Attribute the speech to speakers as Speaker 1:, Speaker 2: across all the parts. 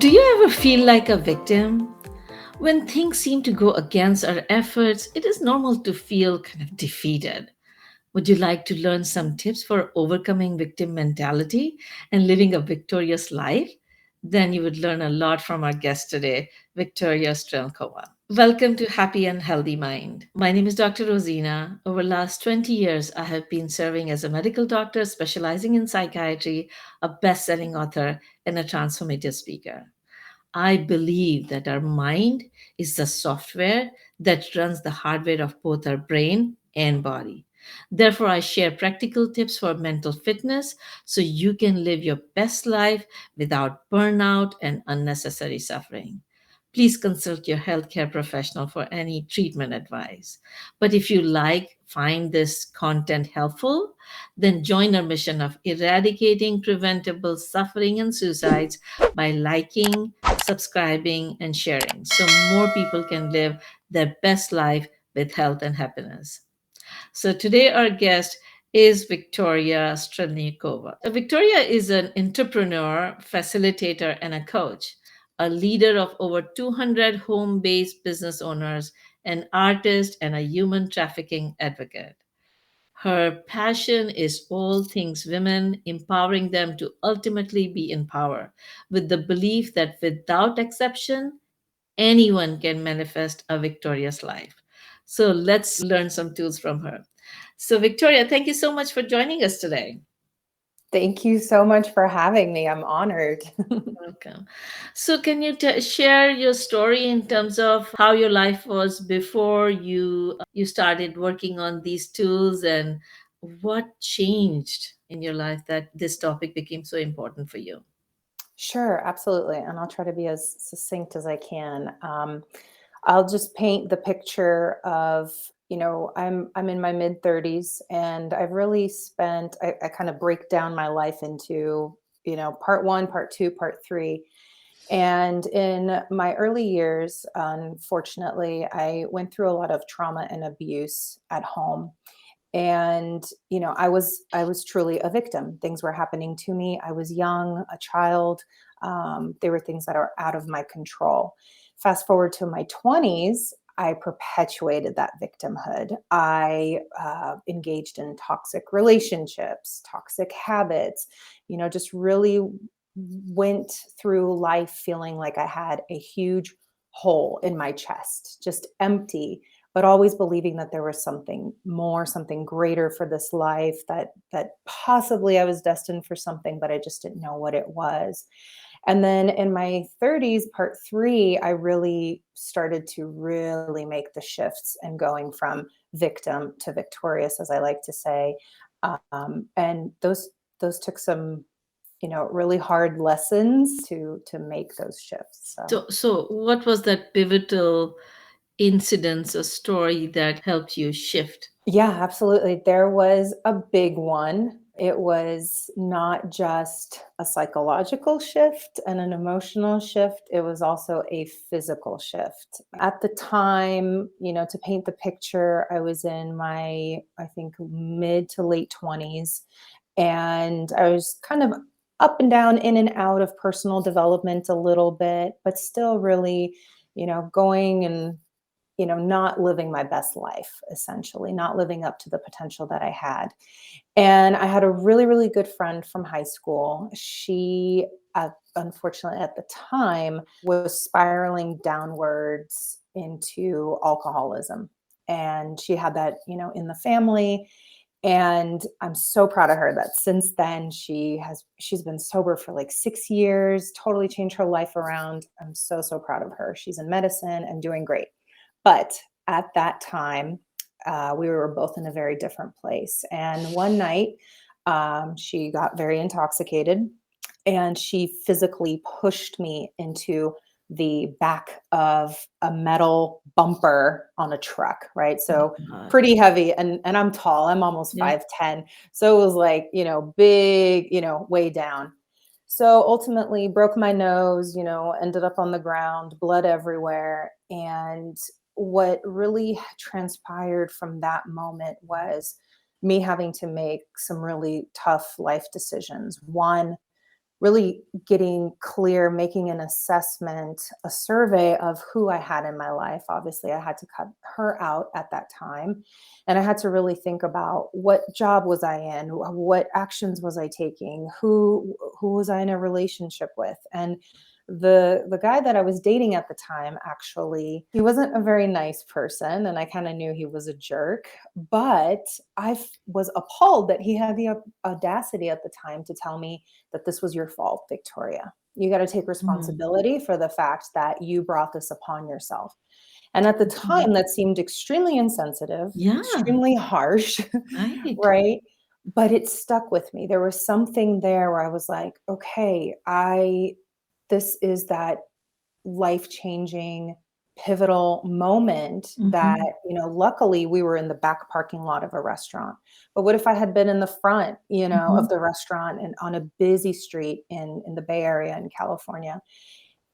Speaker 1: Do you ever feel like a victim? When things seem to go against our efforts, it is normal to feel kind of defeated. Would you like to learn some tips for overcoming victim mentality and living a victorious life? Then you would learn a lot from our guest today, Victoria Strelnikova. Welcome to Happy and Healthy Mind. My name is Dr. Rosina. Over the last 20 years, I have been serving as a medical doctor specializing in psychiatry, a best-selling author, and a transformative speaker. I believe that our mind is the software that runs the hardware of both our brain and body. Therefore, I share practical tips for mental fitness so you can live your best life without burnout and unnecessary suffering. Please consult your healthcare professional for any treatment advice. But if you find this content helpful, then join our mission of eradicating preventable suffering and suicides by liking, subscribing, and sharing so more people can live their best life with health and happiness. So today our guest is Victoria Strelnikova. Victoria is an entrepreneur, facilitator, and a coach, a leader of over 200 home-based business owners, an artist, and a human trafficking advocate. Her passion is all things women, empowering them to ultimately be in power, with the belief that without exception, anyone can manifest a victorious life. So let's learn some tools from her. So, Victoria, thank you so much for joining us today.
Speaker 2: Thank you so much for having me. I'm honored.
Speaker 1: Welcome. So, can you share your story in terms of how your life was before you started working on these tools, and what changed in your life that this topic became so important for you?
Speaker 2: Sure, absolutely. And I'll try to be as succinct as I can. I'll just paint the picture of, I'm in my mid 30s, and I've really spent, I kind of break down my life into, part one, part two, part three. And in my early years, unfortunately, I went through a lot of trauma and abuse at home. And I was truly a victim. Things were happening to me. I was young, a child. They were things that are out of my control. Fast forward to my 20s, I perpetuated that victimhood. I engaged in toxic relationships, toxic habits, just really went through life feeling like I had a huge hole in my chest, just empty, but always believing that there was something more, something greater for this life, that possibly I was destined for something, but I just didn't know what it was. And then in my 30s, part three, I really started to really make the shifts and going from victim to victorious, as I like to say. And those took some, really hard lessons to make those shifts. So
Speaker 1: So what was that pivotal incidence or story that helped you shift?
Speaker 2: yeah, absolutely. There was a big one. It was not just a psychological shift and an emotional shift, it was also a physical shift. At the time, to paint the picture, I was in my, I think, mid to late 20s, and I was kind of up and down, in and out of personal development a little bit, but still really, going and not living my best life, essentially, not living up to the potential that I had. And I had a really, really good friend from high school. She, unfortunately, at the time, was spiraling downwards into alcoholism. And she had that, in the family. And I'm so proud of her that since then she's been sober for like 6 years, totally changed her life around. I'm so, so proud of her. She's in medicine and doing great. But at that time, we were both in a very different place. And one night, she got very intoxicated, and she physically pushed me into the back of a metal bumper on a truck, right? So
Speaker 1: God.
Speaker 2: pretty heavy. And I'm tall, I'm almost
Speaker 1: Yeah.
Speaker 2: 5'10". So it was like, big, way down. So ultimately broke my nose, ended up on the ground, blood everywhere. And what really transpired from that moment was me having to make some really tough life decisions. One, really getting clear, making an assessment, a survey of who I had in my life. Obviously, I had to cut her out at that time. And I had to really think about what job was I in, what actions was I taking, who was I in a relationship with. And the guy that I was dating at the time, actually, he wasn't a very nice person, and I kind of knew he was a jerk, but was appalled that he had the audacity at the time to tell me that this was your fault, Victoria. You got to take
Speaker 1: Mm.
Speaker 2: responsibility for the fact that you brought this upon yourself. And at the
Speaker 1: Okay.
Speaker 2: time, that seemed extremely insensitive,
Speaker 1: Yeah,
Speaker 2: extremely harsh,
Speaker 1: right.
Speaker 2: right? But it stuck with me. There was something there where I was like, okay, this is that life-changing, pivotal moment that,
Speaker 1: Hmm.
Speaker 2: luckily we were in the back parking lot of a restaurant. But what if I had been in the front, of
Speaker 1: Hmm.
Speaker 2: the restaurant and on a busy street in the Bay Area in California?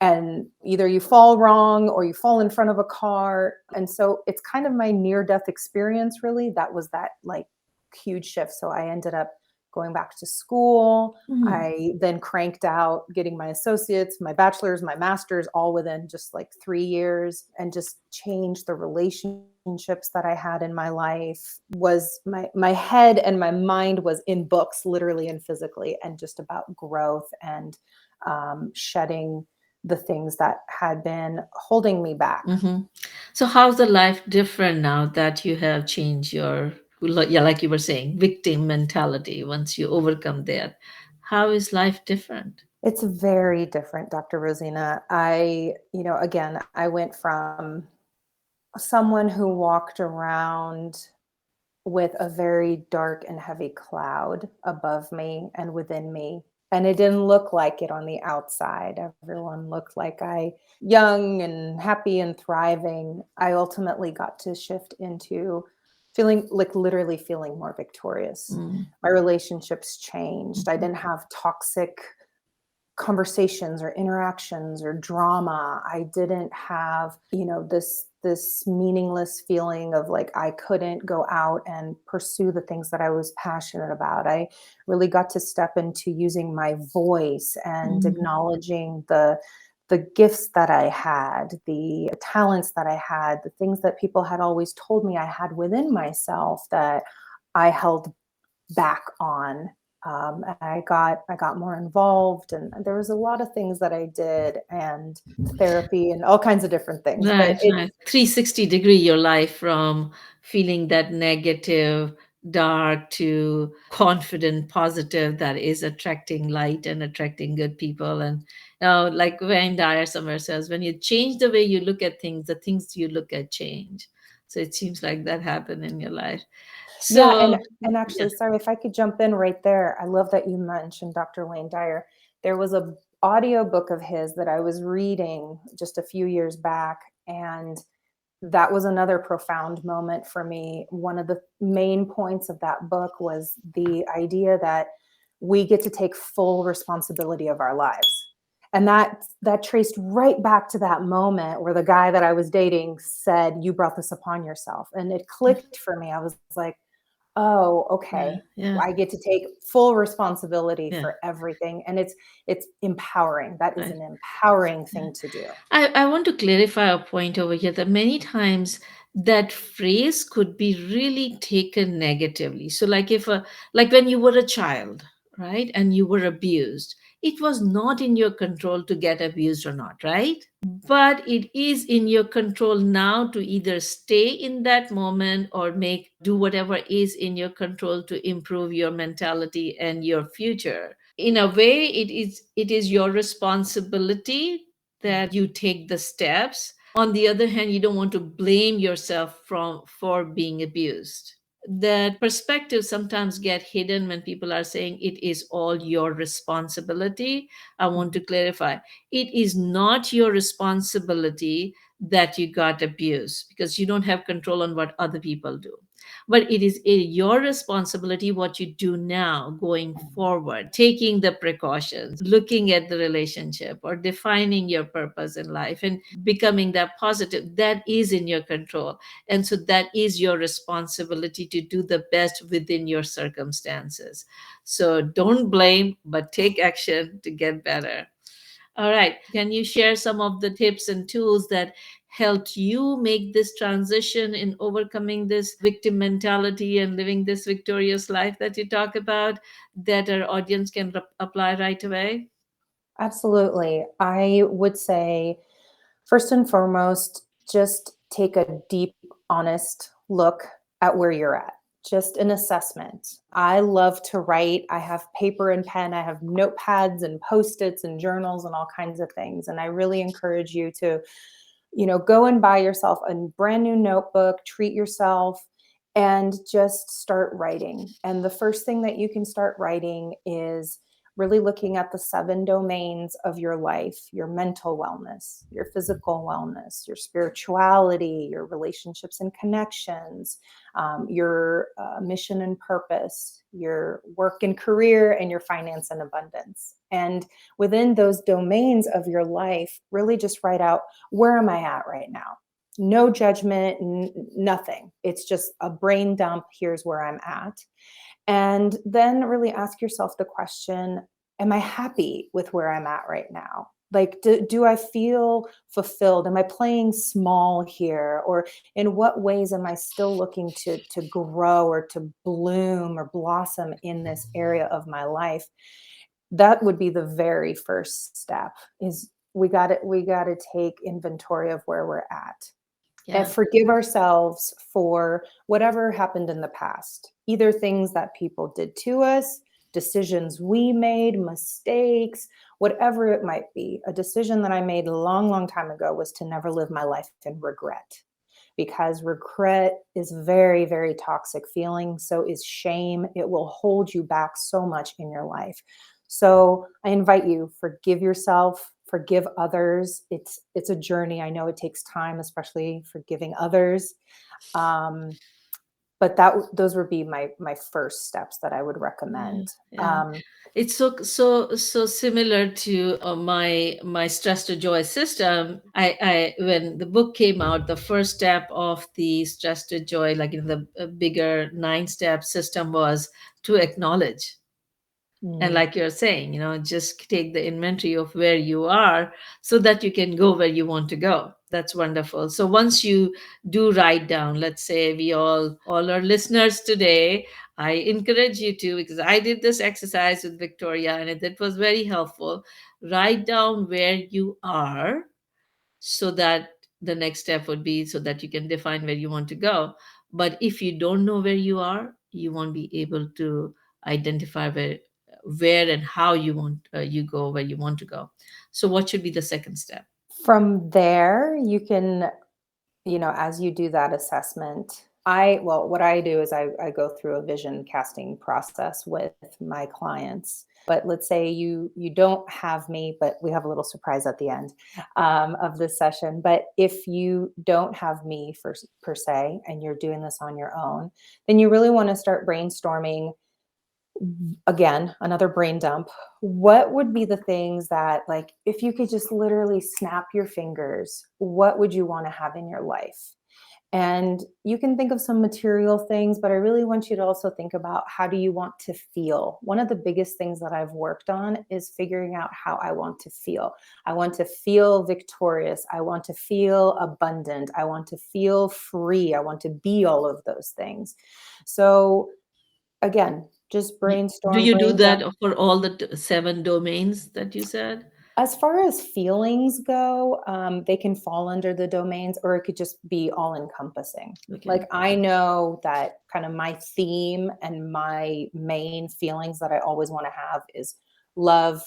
Speaker 2: And either you fall wrong or you fall in front of a car. And so it's kind of my near death experience, really. That was that like huge shift. So I ended up going back to school.
Speaker 1: Hmm.
Speaker 2: I then cranked out getting my associates, my bachelor's, my master's, all within just like 3 years, and just changed the relationships that I had in my life. Was my head and my mind was in books, literally and physically, and just about growth and shedding the things that had been holding me back.
Speaker 1: Hmm. So how's the life different now that you have changed your, yeah, like you were saying, victim mentality once you overcome that? How is life different?
Speaker 2: It's very different, Dr. Rosina. Again, I went from someone who walked around with a very dark and heavy cloud above me and within me. And it didn't look like it on the outside. Everyone looked like I young and happy and thriving. I ultimately got to shift into feeling like literally feeling more victorious.
Speaker 1: Mm.
Speaker 2: My relationships changed. I
Speaker 1: Mhm.
Speaker 2: didn't have toxic conversations or interactions or drama. I didn't have, this meaningless feeling of like I couldn't go out and pursue the things that I was passionate about. I really got to step into using my voice and
Speaker 1: Mm.
Speaker 2: acknowledging the gifts that I had, the talents that I had, the things that people had always told me I had within myself that I held back on. And I got more involved, and there was a lot of things that I did, and therapy, and all kinds of different things. But
Speaker 1: Right,
Speaker 2: it's
Speaker 1: right. 360-degree your life from feeling that negative, dark to confident, positive that is attracting light and attracting good people. And like Wayne Dyer somewhere says, when you change the way you look at things, the things you look at change. So it seems like that happened in your life.
Speaker 2: yeah,
Speaker 1: So
Speaker 2: and
Speaker 1: yeah.
Speaker 2: actually, sorry if I could jump in right there. I love that you mentioned Dr. Wayne Dyer. There was a audio book of his that I was reading just a few years back, and that was another profound moment for me. One of the main points of that book was the idea that we get to take full responsibility of our lives. And that traced right back to that moment where the guy that I was dating said, "You brought this upon yourself." And it clicked for me. I was like, "Oh,
Speaker 1: Yeah,
Speaker 2: okay.
Speaker 1: yeah,
Speaker 2: I get to take full responsibility
Speaker 1: yeah.
Speaker 2: for everything." And it's empowering. That is
Speaker 1: Right.
Speaker 2: an empowering thing to do.
Speaker 1: I want to clarify a point over here that many times that phrase could be really taken negatively. So, like if like when you were a child, right, and you were abused, it was not in your control to get abused or not, right? But it is in your control now to either stay in that moment or make do whatever is in your control to improve your mentality and your future. In a way, it is your responsibility that you take the steps. On the other hand, you don't want to blame yourself for being abused. That perspective sometimes get hidden when people are saying it is all your responsibility. I want to clarify, it is not your responsibility that you got abused, because you don't have control on what other people do. but it is your responsibility what you do now going forward, taking the precautions, looking at the relationship or defining your purpose in life and becoming that positive. That is in your control. And so that is your responsibility to do the best within your circumstances. So don't blame, but take action to get better. All right. Can you share some of the tips and tools that helped you make this transition in overcoming this victim mentality and living this victorious life that you talk about that our audience can apply right away?
Speaker 2: Absolutely. I would say, first and foremost, just take a deep, honest look at where you're at. Just an assessment. I love to write. I have paper and pen. I have notepads and post-its and journals and all kinds of things. And I really encourage you to, go and buy yourself a brand new notebook, treat yourself, and just start writing. And the first thing that you can start writing is really looking at the 7 domains of your life: your mental wellness, your physical wellness, your spirituality, your relationships and connections, your mission and purpose, your work and career, and your finance and abundance. And within those domains of your life, really just write out, where am I at right now? No judgment, nothing. It's just a brain dump. Here's where I'm at. And then really ask yourself the question, am I happy with where I'm at right now? Like, do I feel fulfilled? Am I playing small here? Or in what ways am I still looking to grow or to bloom or blossom in this area of my life? That would be the very first step. Is we got to take inventory of where we're at and
Speaker 1: Yeah.
Speaker 2: forgive ourselves for whatever happened in the past, either things that people did to us, decisions we made, mistakes, whatever it might be. A decision that I made a long, long time ago was to never live my life in regret, because regret is very, very toxic feeling. So is shame. It will hold you back so much in your life. So I invite you, forgive yourself, forgive others. It's a journey. I know it takes time, especially forgiving others. Um, but those would be my first steps that I would
Speaker 1: Yeah.
Speaker 2: recommend.
Speaker 1: Yeah. It's so similar to my stress to joy system. I when the book came out, the first step of the stress to joy, like in the bigger 9 step system, was to acknowledge. And
Speaker 2: Mm.
Speaker 1: like you're saying, just take the inventory of where you are so that you can go where you want to go. That's wonderful. So once you do write down, let's say we all our listeners today, I encourage you to, because I did this exercise with Victoria and it was very helpful. Write down where you are so that the next step would be so that you can define where you want to go. But if you don't know where you are, you won't be able to identify where and how you want you go where you want to go. So what should be the second step?
Speaker 2: From there, you can, as you do that assessment, what I do is I go through a vision casting process with my clients. But let's say you don't have me, but we have a little surprise at the end of this session. But if you don't have me per se, and you're doing this on your own, then you really want to start brainstorming. Again, another brain dump. What would be the things that, like, if you could just literally snap your fingers, what would you want to have in your life? And you can think of some material things, but I really want you to also think about, how do you want to feel? One of the biggest things that I've worked on is figuring out how I want to feel. I want to feel victorious. I want to feel abundant. I want to feel free. I want to be all of those things. So again, just
Speaker 1: Do
Speaker 2: brainstorm,
Speaker 1: you do
Speaker 2: brain dump.
Speaker 1: that for all the 7 domains that you said?
Speaker 2: As far as feelings go, they can fall under the domains, or it could just be all encompassing.
Speaker 1: Okay.
Speaker 2: Like, I know that kind of my theme and my main feelings that I always want to have is love,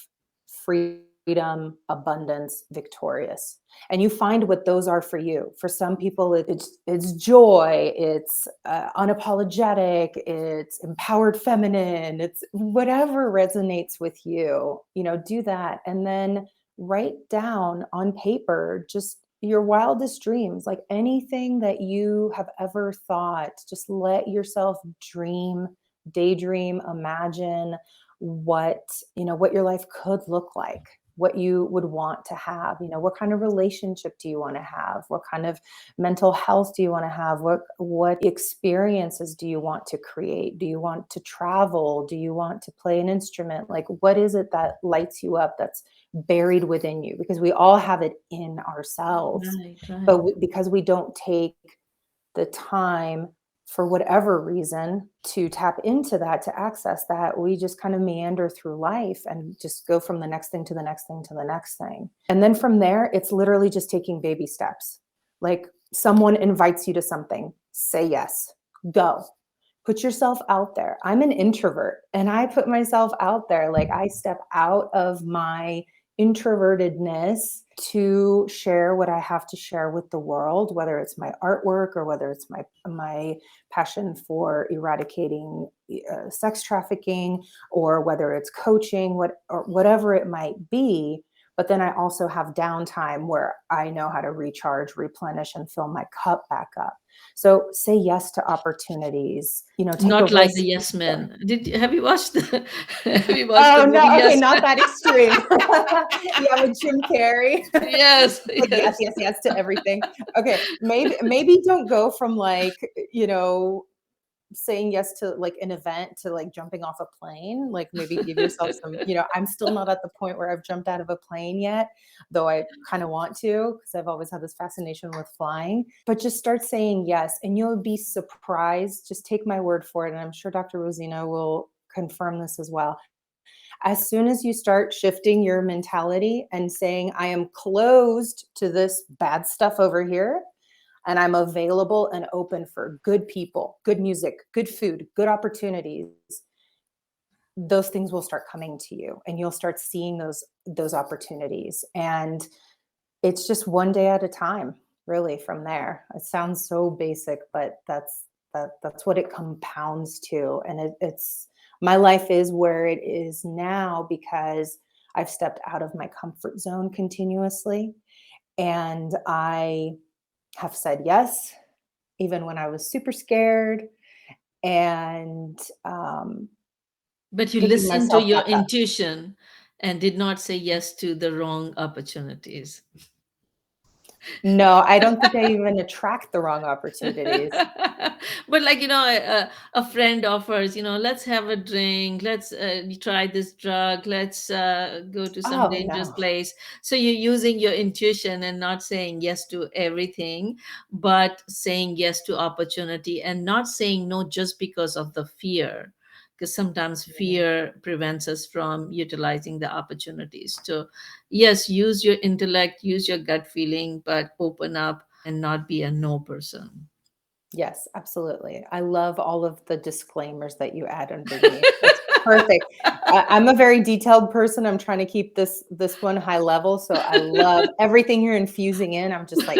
Speaker 2: freedom, abundance, victorious. And you find what those are for you. For some people, it's joy, it's unapologetic, it's empowered feminine, it's whatever resonates with you. Do that, and then write down on paper just your wildest dreams, like anything that you have ever thought, just let yourself dream, daydream, imagine what, what your life could look like, what you would want to have, what kind of relationship do you want to have? What kind of mental health do you want to have? What experiences do you want to create? Do you want to travel? Do you want to play an instrument? Like what is it that lights you up, that's buried within you? Because we all have it in ourselves,
Speaker 1: Right, right.
Speaker 2: but because we don't take the time for whatever reason to tap into that, to access that, we just kind of meander through life and just go from the next thing to the next thing to the next thing. And then from there, it's literally just taking baby steps. Like someone invites you to something, say yes, go. Put yourself out there. I'm an introvert and I put myself out there. Like I step out of my introvertedness to share what I have to share with the world, whether it's my artwork or whether it's my passion for eradicating sex trafficking, or whether it's coaching, or whatever it might be. But then I also have downtime where I know how to recharge, replenish, and fill my cup back up. So say yes to opportunities, take a
Speaker 1: Not like the
Speaker 2: risk.
Speaker 1: Yes Men. Have you watched the have you watched the
Speaker 2: Oh no,
Speaker 1: movie
Speaker 2: okay,
Speaker 1: Yes
Speaker 2: not
Speaker 1: Men?
Speaker 2: that extreme. Yeah, with Jim Carrey.
Speaker 1: Yes,
Speaker 2: Like yes,
Speaker 1: yes.
Speaker 2: yes, yes to everything. Okay, maybe don't go from like, saying yes to like an event to like jumping off a plane. Like maybe give yourself some, I'm still not at the point where I've jumped out of a plane yet, though I kind of want to, because I've always had this fascination with flying. But just start saying yes and you'll be surprised. Just take my word for it. And I'm sure Dr. Rosina will confirm this as well. As soon as you start shifting your mentality and saying, I am closed to this bad stuff over here, and I'm available and open for good people, good music, good food, good opportunities, those things will start coming to you and you'll start seeing those opportunities. And it's just one day at a time, really, from there. It sounds so basic, but that's what it compounds to. And it's my life is where it is now because I've stepped out of my comfort zone continuously, and I have said yes even when I was super scared, and
Speaker 1: But you
Speaker 2: picking
Speaker 1: listened to
Speaker 2: myself
Speaker 1: your
Speaker 2: back up.
Speaker 1: intuition and did not say yes to the wrong opportunities.
Speaker 2: No, I don't think I even attract the wrong opportunities.
Speaker 1: But like, a friend offers, let's have a drink, let's try this drug, let's go to some
Speaker 2: Oh
Speaker 1: dangerous
Speaker 2: no.
Speaker 1: place. So you're using your intuition and not saying yes to everything, but saying yes to opportunity and not saying no just because of the fear, because sometimes
Speaker 2: Mhm.
Speaker 1: fear prevents us from utilizing the opportunities. So yes, use your intellect, use your gut feeling, but open up and not be a no person.
Speaker 2: Yes, absolutely. I love all of the disclaimers that you add underneath. That's perfect. I'm a very detailed person. I'm trying to keep this one high level, so I love everything you're infusing in. I'm just like,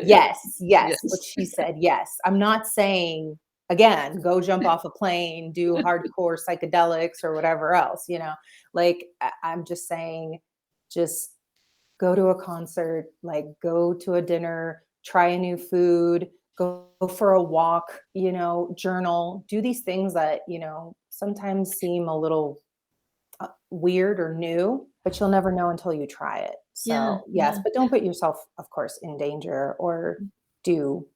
Speaker 1: Yes,
Speaker 2: yes, yes, what
Speaker 1: yes.
Speaker 2: she said, yes. I'm not saying, again, go jump off a plane, do hardcore psychedelics or whatever else, like I'm just saying, just go to a concert, like go to a dinner, try a new food, go for a walk, journal, do these things that, sometimes seem a little weird or new, but you'll never know until you try it.
Speaker 1: Yeah,
Speaker 2: So, yes,
Speaker 1: yeah.
Speaker 2: but don't put yourself, of course, in danger or do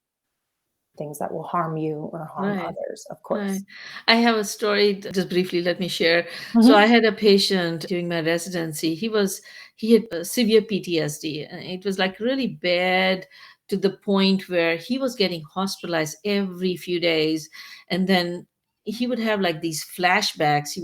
Speaker 2: things that will harm you or harm
Speaker 1: Right.
Speaker 2: others, of
Speaker 1: Right.
Speaker 2: course.
Speaker 1: I have a story, just briefly, let me share. So I
Speaker 2: Mhm.
Speaker 1: had a patient during my residency. He had severe PTSD, and it was like really bad to the point where he was getting hospitalized every few days. And then he would have like these flashbacks. He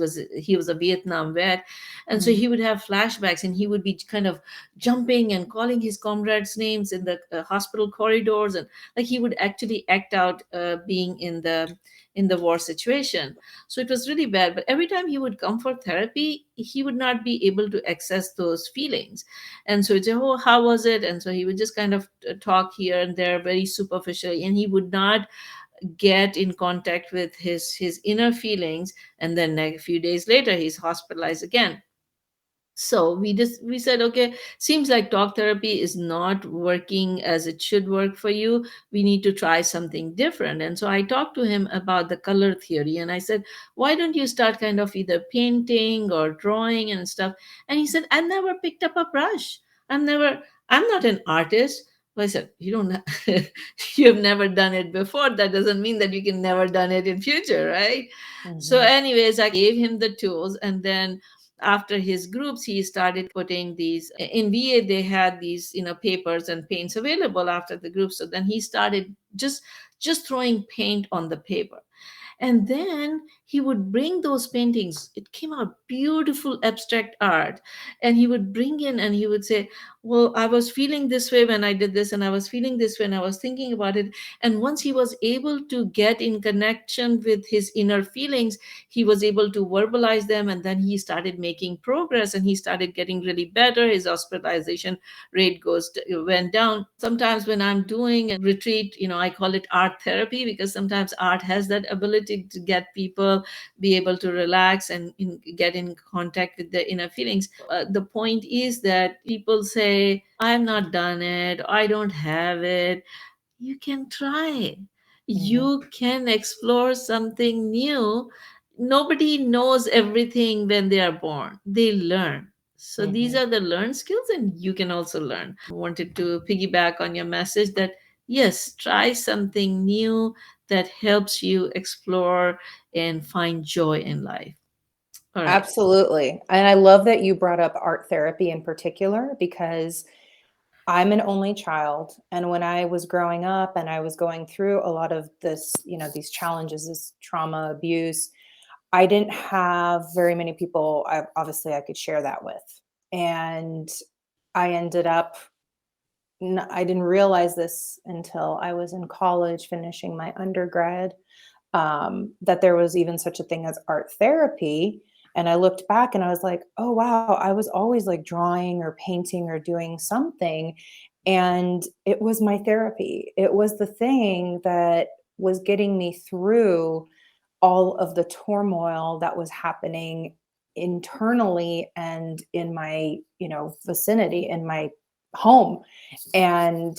Speaker 1: was a Vietnam vet, and so
Speaker 2: Mhm.
Speaker 1: he would have flashbacks, and he would be kind of jumping and calling his comrades' names in the hospital corridors, and like he would actually act out being in the war situation. So it was really bad. But every time he would come for therapy, he would not be able to access those feelings. And so he'd say, "Oh, how was it?" And so he would just kind of talk here and there very superficially, and he would not get in contact with his inner feelings. And then a few days later, he's hospitalized again. So we said, okay, seems like talk therapy is not working as it should work for you. We need to try something different. And so I talked to him about the color theory, and I said, why don't you start kind of either painting or drawing and stuff? And he said, I never picked up a brush. I'm not an artist. Well, I said, you don't you have never done it before. That doesn't mean that you can never done it in future, right? So
Speaker 2: Mhm.
Speaker 1: anyways, I gave him the tools, and then after his groups he started putting these in VA. They had these, papers and paints available after the group, so then he started just throwing paint on the paper, and then he would bring those paintings. It came out beautiful abstract art. And he would bring in and he would say, well, I was feeling this way when I did this, and I was feeling this when I was thinking about it. And once he was able to get in connection with his inner feelings, he was able to verbalize them. And then he started making progress, and he started getting really better. His hospitalization rate went down. Sometimes when I'm doing a retreat, I call it art therapy, because sometimes art has that ability to get people be able to relax and get in contact with their inner feelings. The point is that people say, I'm not done it, I don't have it. You can try.
Speaker 2: Mhm.
Speaker 1: You can explore something new. Nobody knows everything when they are born. They learn. So these
Speaker 2: Mhm.
Speaker 1: are the learned skills, and you can also learn. Wanted to piggyback on your message that yes, try something new that helps you explore and find joy in life. All right.
Speaker 2: Absolutely. And I love that you brought up art therapy in particular because I'm an only child. And when I was growing up and I was going through a lot of this, these challenges, this trauma, abuse, I didn't have very many people obviously I could share that with. And I ended up, I didn't realize this until I was in college finishing my undergrad, that there was even such a thing as art therapy. And I looked back and I was like, oh, wow, I was always like drawing or painting or doing something. And it was my therapy. It was the thing that was getting me through all of the turmoil that was happening internally and in my, vicinity, in my home. And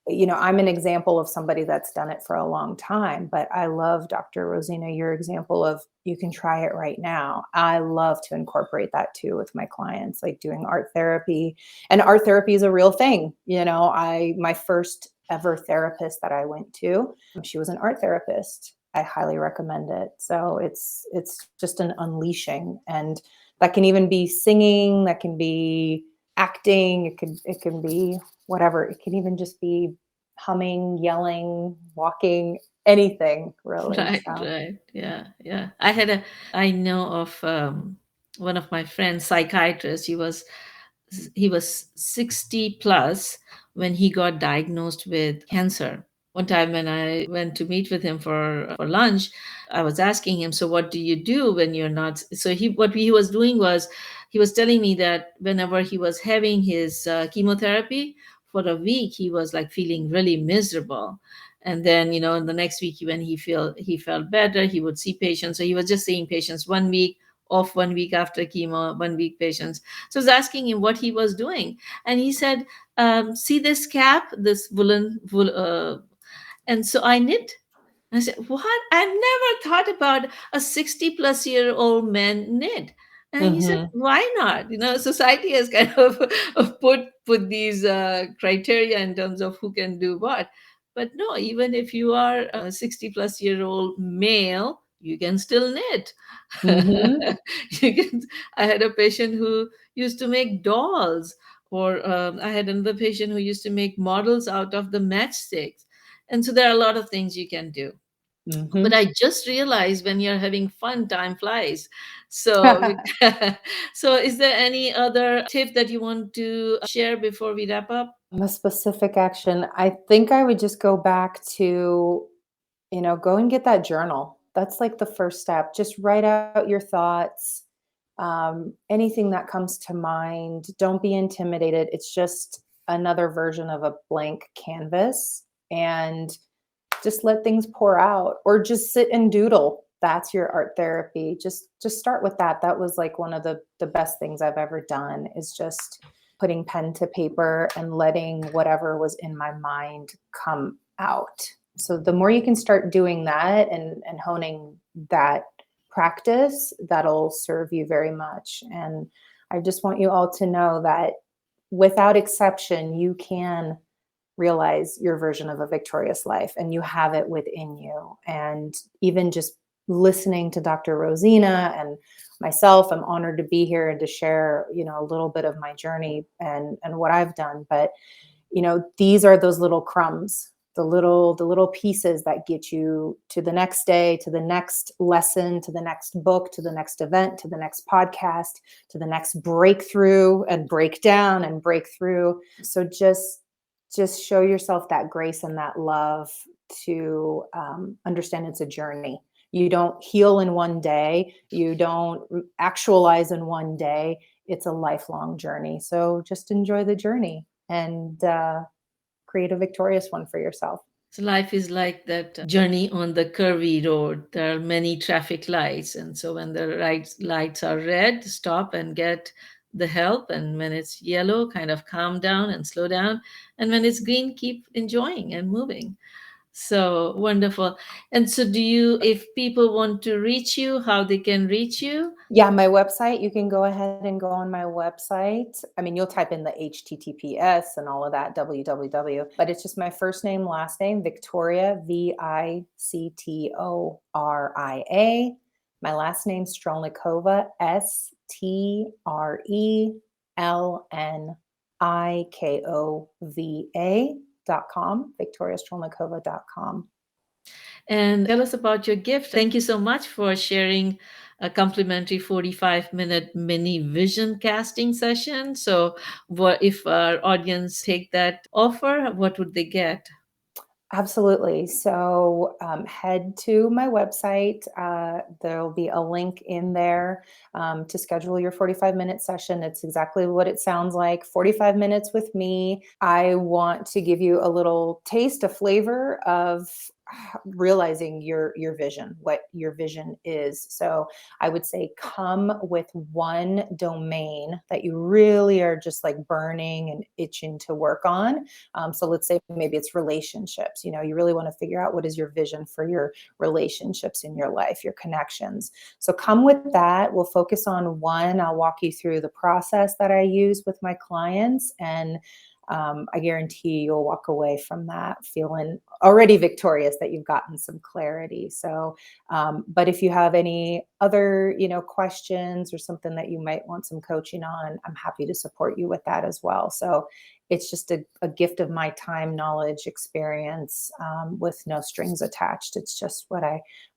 Speaker 2: I'm an example of somebody that's done it for a long time, but I love, Dr. Rosina, your example of you can try it right now. I love to incorporate that too with my clients, like doing art therapy. And art therapy is a real thing. My first ever therapist that I went to, she was an art therapist. I highly recommend it. So it's just an unleashing, and that can even be singing, that can be acting, it can be whatever. It can even just be humming, yelling, walking, anything really.
Speaker 1: Right,
Speaker 2: So,
Speaker 1: right. Yeah, yeah. I know of one of my friends, psychiatrist. He was 60 plus when he got diagnosed with cancer. One time when I went to meet with him for lunch, I was asking him, so what do you do when you're not? So what he was doing was, he was telling me that whenever he was having his chemotherapy for a week, he was like feeling really miserable. And then, in the next week, when he felt better, he would see patients. So he was just seeing patients 1 week, off 1 week after chemo, 1 week patients. So I was asking him what he was doing, and he said, "See this cap, this and so I knit." I said, "What? I've never thought about a 60-plus-year-old man knit." And he said,
Speaker 2: mhm,
Speaker 1: "Why not? Society has kind of put these criteria in terms of who can do what. But no, even if you are a 60-plus-year-old male, you can still knit.
Speaker 2: mhm,
Speaker 1: you can. I had a patient who used to make dolls, or I had another patient who used to make models out of the matchsticks. And so there are a lot of things you can do. But
Speaker 2: mhm.
Speaker 1: I just realized when you're having fun, time flies. So, so is there any other tip that you want to share before we wrap up?
Speaker 2: A specific action. I think I would just go back to, go and get that journal. That's like the first step. Just write out your thoughts, anything that comes to mind. Don't be intimidated. It's just another version of a blank canvas. And just let things pour out or just sit and doodle. that's your art therapy, just start with that. That was like one of the best things I've ever done, is just putting pen to paper and letting whatever was in my mind come out. So the more you can start doing that and honing that practice, that'll serve you very much. And I just want you all to know that without exception, you can realize your version of a victorious life, and you have it within you. And even just listening to Dr. Rosina and myself, I'm honored to be here and to share, a little bit of my journey and what I've done. But these are those little crumbs, the little pieces that get you to the next day, to the next lesson, to the next book, to the next event, to the next podcast, to the next breakthrough and breakdown and breakthrough. So just show yourself that grace and that love to understand it's a journey. You don't heal in one day. You don't actualize in one day. It's a lifelong journey. So just enjoy the journey and create a victorious one for yourself.
Speaker 1: So life is like that journey on the curvy road. There are many traffic lights, and so when the right lights are red, stop and get the help, and when it's yellow, kind of calm down and slow down, and when it's green, keep enjoying and moving. So wonderful. And so, do you, if people want to reach you, how they can reach you?
Speaker 2: Yeah, my website, you can go ahead and go on my website. I mean, you'll type in the HTTPS and all of that, www, but it's just my first name, last name, Victoria, Victoria. My last name, Strelnikova, Strelnikova.com, victoriastrelnikova.com.
Speaker 1: And tell us about your gift. Thank you so much for sharing a complimentary 45-minute mini vision casting session. So, what if our audience take that offer? What would they get?
Speaker 2: Absolutely. So head to my website. There'll be a link in there to schedule your 45-minute session. It's exactly what it sounds like, 45 minutes with me. I want to give you a little taste, a flavor of realizing your vision, what your vision is. So I would say come with one domain that you really are just like burning and itching to work on. So let's say maybe it's relationships. You really want to figure out what is your vision for your relationships in your life, your connections. So come with that. We'll focus on one. I'll walk you through the process that I use with my clients, and I guarantee you'll walk away from that feeling already victorious, that you've gotten some clarity. So, but if you have any other, questions or something that you might want some coaching on, I'm happy to support you with that as well. So it's just a gift of my time, knowledge, experience, with no strings attached. It's just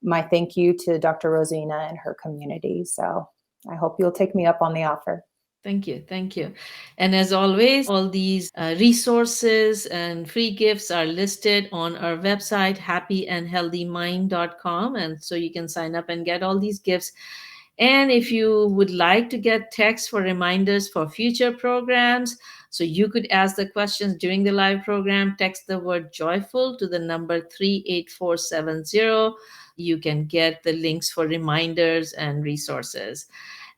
Speaker 2: my thank you to Dr. Rosina and her community. So I hope you'll take me up on the offer.
Speaker 1: Thank you. Thank you. And as always, all these resources and free gifts are listed on our website, happyandhealthymind.com. And so you can sign up and get all these gifts. And if you would like to get text for reminders for future programs, so you could ask the questions during the live program, text the word joyful to the number 38470. You can get the links for reminders and resources.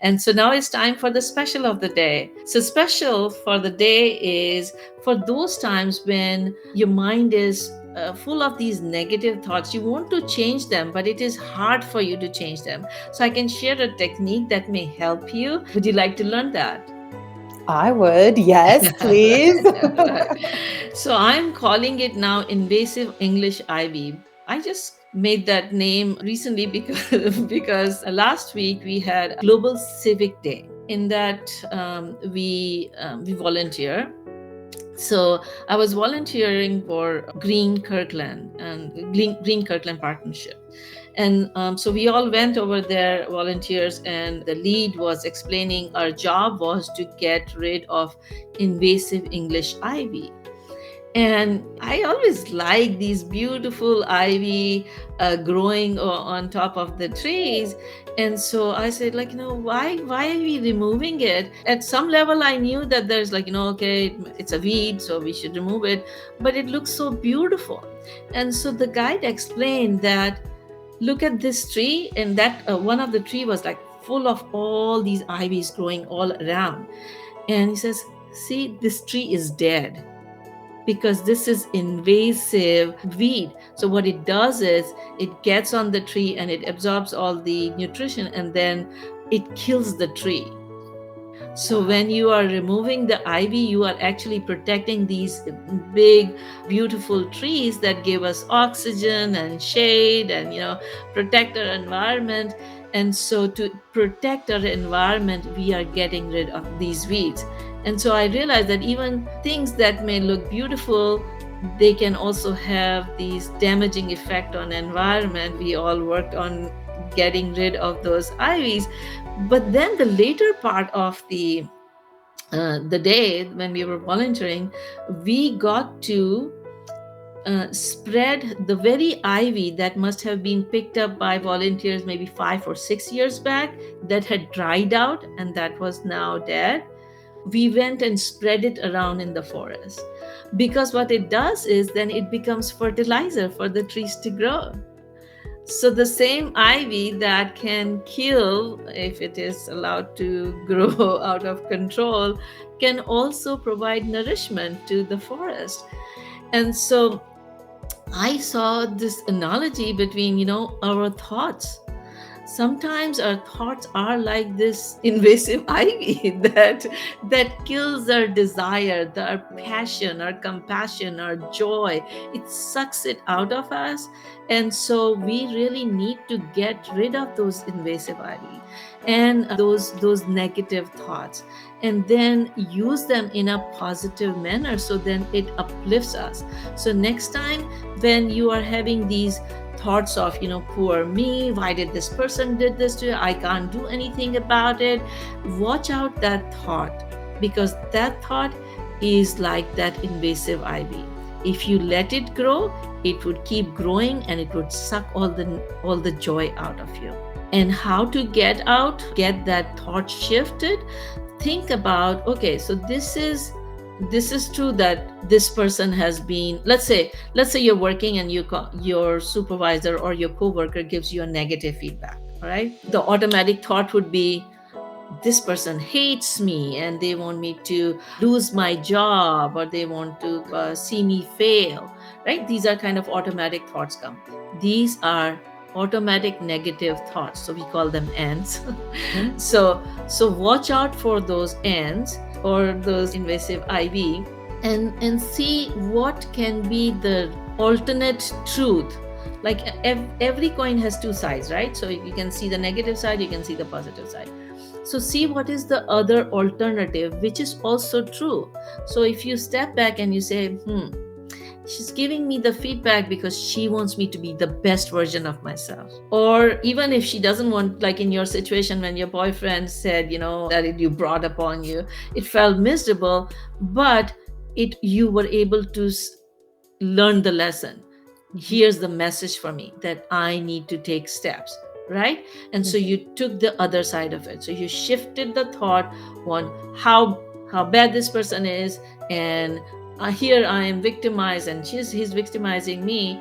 Speaker 1: And so now it's time for the special of the day. So, special for the day is for those times when your mind is full of these negative thoughts. You want to change them, but it is hard for you to change them. So, I can share a technique that may help you. Would you like to learn that?
Speaker 2: I would. Yes, please.
Speaker 1: Right. So I'm calling it now Invasive English IV. I just made that name recently because last week we had Global Civic Day. In that we volunteer. So I was volunteering for Green Kirkland and Green Kirkland Partnership. And so we all went over there, volunteers, and the lead was explaining our job was to get rid of invasive English ivy. And I always like these beautiful ivy growing on top of the trees. And so I said, why are we removing it? At some level, I knew that there's okay, it's a weed, so we should remove it. But it looks so beautiful. And so the guide explained that look at this tree, and that one of the tree was like full of all these ivies growing all around. And he says, see, this tree is dead because this is invasive weed. So what it does is it gets on the tree and it absorbs all the nutrition, and then it kills the tree. So
Speaker 2: Wow.
Speaker 1: when you are removing the ivy, you are actually protecting these big, beautiful trees that give us oxygen and shade and, protect our environment. And so to protect our environment, we are getting rid of these weeds. And so I realized that even things that may look beautiful, they can also have these damaging effect on environment. We all worked on getting rid of those ivies, but then the later part of the day when we were volunteering, we got to spread the very ivy that must have been picked up by volunteers maybe 5 or 6 years back, that had dried out and that was now dead. We went and spread it around in the forest, because what it does is then it becomes fertilizer for the trees to grow. So the same ivy that can kill if it is allowed to grow out of control can also provide nourishment to the forest. And so I saw this analogy between, our thoughts. Sometimes our thoughts are like this invasive ivy that kills our desire, our passion, our compassion, our joy. It sucks it out of us. And so we really need to get rid of those invasive ivy and those negative thoughts, and then use them in a positive manner, so then it uplifts us. So next time when you are having these thoughts of, poor me, why did this person did this to you, I can't do anything about it, watch out that thought, because that thought is like that invasive ivy. If you let it grow, it would keep growing and it would suck all the joy out of you. And how to get that thought shifted? Think about, okay, so this is true that this person has been, let's say you're working and your supervisor or your coworker gives you a negative feedback. All right, the automatic thought would be, this person hates me and they want me to lose my job, or they want to see me fail. Right, these are kind of automatic thoughts come. These are automatic negative thoughts, so we call them ants.
Speaker 2: Mhm.
Speaker 1: So watch out for those ants or those invasive IV, and see what can be the alternate truth. Like every coin has two sides, right? So you can see the negative side, you can see the positive side. So see what is the other alternative which is also true. So if you step back and you say, she's giving me the feedback because she wants me to be the best version of myself. Or even if she doesn't want, like in your situation when your boyfriend said, that you brought upon you, it felt miserable, but you were able to learn the lesson.
Speaker 2: Mhm.
Speaker 1: Here's the message for me that I need to take steps, right? And so
Speaker 2: Mhm.
Speaker 1: you took the other side of it. So you shifted the thought on how bad this person is, and here I am victimized and he's victimizing me.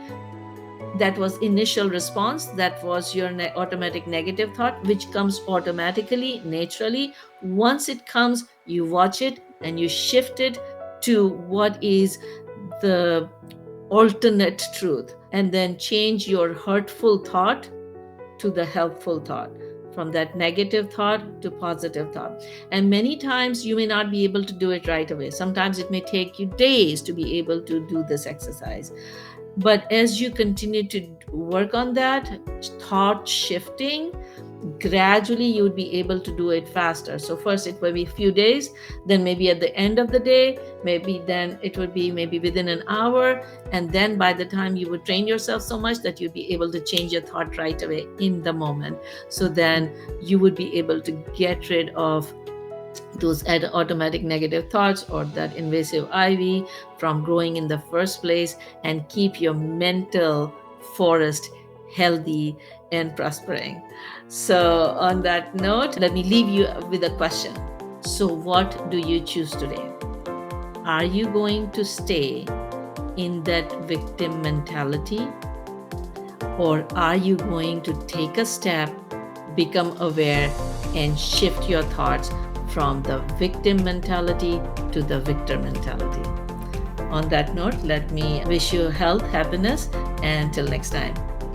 Speaker 1: That was initial response, that was your automatic negative thought, which comes automatically, naturally. Once it comes, you watch it and you shift it to what is the alternate truth, and then change your hurtful thought to the helpful thought, from that negative thought to positive thought. And many times you may not be able to do it right away. Sometimes it may take you days to be able to do this exercise. But as you continue to work on that thought shifting, gradually you would be able to do it faster. So first it will be a few days, then maybe at the end of the day, maybe then it would be maybe within an hour, and then by the time you would train yourself so much that you'd be able to change your thought right away in the moment. So then you would be able to get rid of those automatic negative thoughts or that invasive ivy from growing in the first place, and keep your mental forest healthy and prospering. So, on that note, let me leave you with a question. So, what do you choose today? Are you going to stay in that victim mentality, Or are you going to take a step, become aware, and shift your thoughts from the victim mentality to the victor mentality? On that note, let me wish you health, happiness, and till next time.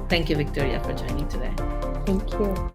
Speaker 1: Thank you, Victoria, for joining today.
Speaker 2: Thank you.